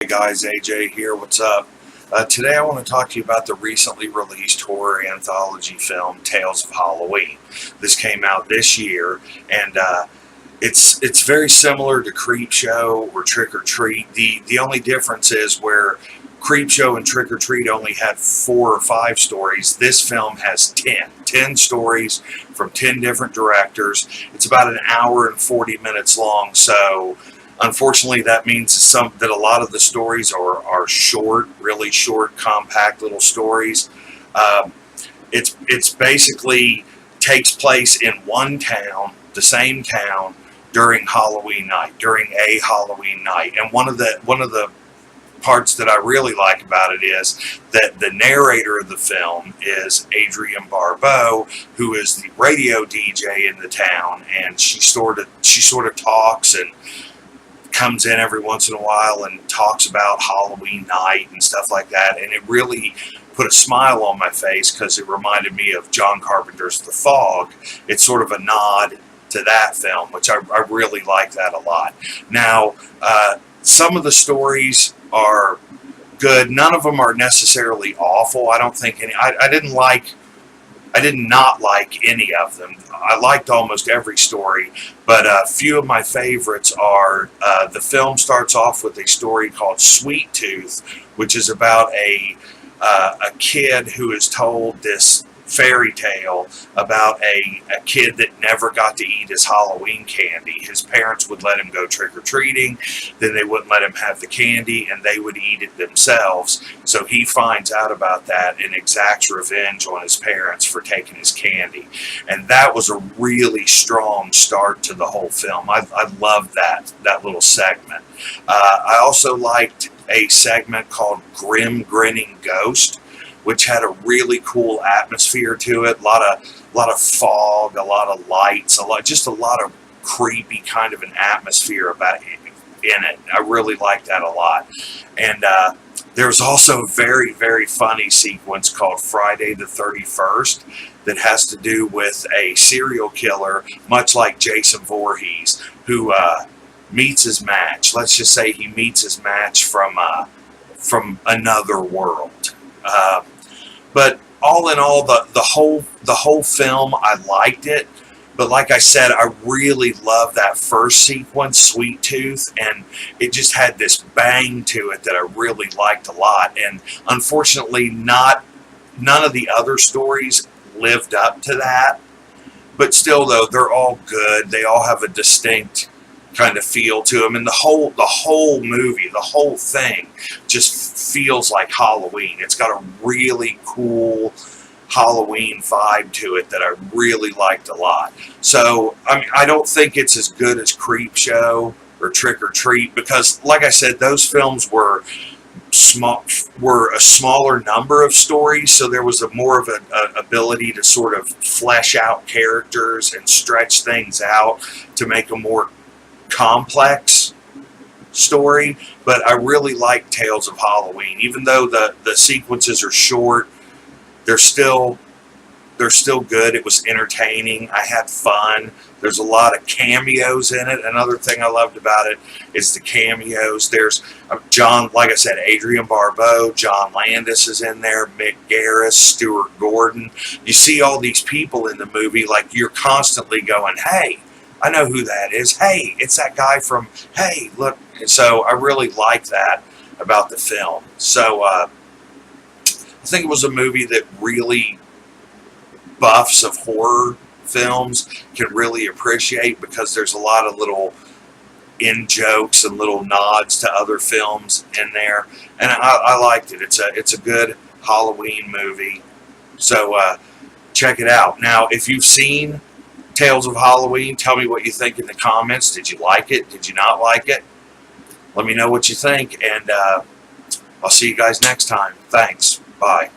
Hey guys, AJ here. What's up? Today I want to talk to you about the recently released horror anthology film Tales of Halloween. This came out this year, and it's very similar to Creepshow or Trick or Treat. The only difference is where Creepshow and Trick or Treat only had 4 or 5 stories. This film has 10 stories from 10 different directors. It's about an hour and 40 minutes long, so unfortunately, that means that a lot of the stories are short, really short, compact little stories. It's basically takes place in one town, the same town, during Halloween night, during a Halloween night. And one of the parts that I really like about it is that the narrator of the film is Adrienne Barbeau, who is the radio DJ in the town, and she sort of talks and comes in every once in a while and talks about Halloween night and stuff like that, and it really put a smile on my face because it reminded me of John Carpenter's The Fog. It's sort of a nod to that film, which I really like that a lot. Now, some of the stories are good. None of them are necessarily awful. I don't think any. I did not like any of them. I liked almost every story, but a few of my favorites are, the film starts off with a story called Sweet Tooth, which is about a kid who is told this fairy tale about a kid that never got to eat his Halloween candy. His parents would let him go trick-or-treating, then they wouldn't let him have the candy, and they would eat it themselves. So he finds out about that and exacts revenge on his parents for taking his candy. And that was a really strong start to the whole film. I loved that little segment. I also liked a segment called Grim Grinning Ghost, which had a really cool atmosphere to it. A lot of fog, a lot of lights, just a lot of creepy kind of an atmosphere about it, in it. I really liked that a lot. And there's also a very, very funny sequence called Friday the 31st that has to do with a serial killer, much like Jason Voorhees, who meets his match. Let's just say he meets his match from another world. But all in all, the whole film, I liked it. But like I said, I really loved that first sequence, Sweet Tooth, and it just had this bang to it that I really liked a lot. And unfortunately, none of the other stories lived up to that. But still, though, they're all good. They all have a distinct kind of feel to them, and the whole movie, the whole thing just feels like Halloween. It's got a really cool Halloween vibe to it that I really liked a lot. So I mean, I don't think it's as good as Creepshow or Trick or Treat, because like I said, those films were a smaller number of stories, so there was a more of an ability to sort of flesh out characters and stretch things out to make a more complex story. But I really like Tales of Halloween. Even though the sequences are short, they're still good. It was entertaining. I had fun. There's a lot of cameos in it. Another thing I loved about it is the cameos. There's John, like I said, Adrienne Barbeau, John Landis is in there, Mick Garris, Stuart Gordon. You see all these people in the movie, like you're constantly going, hey, I know who that is. Hey, it's that guy from, hey, look. And so I really like that about the film. So I think it was a movie that really buffs of horror films can really appreciate, because there's a lot of little in-jokes and little nods to other films in there. And I liked it. It's a good Halloween movie. So check it out. Now, if you've seen Tales of Halloween, tell me what you think in the comments. Did you like it? Did you not like it? Let me know what you think, and I'll see you guys next time. Thanks. Bye.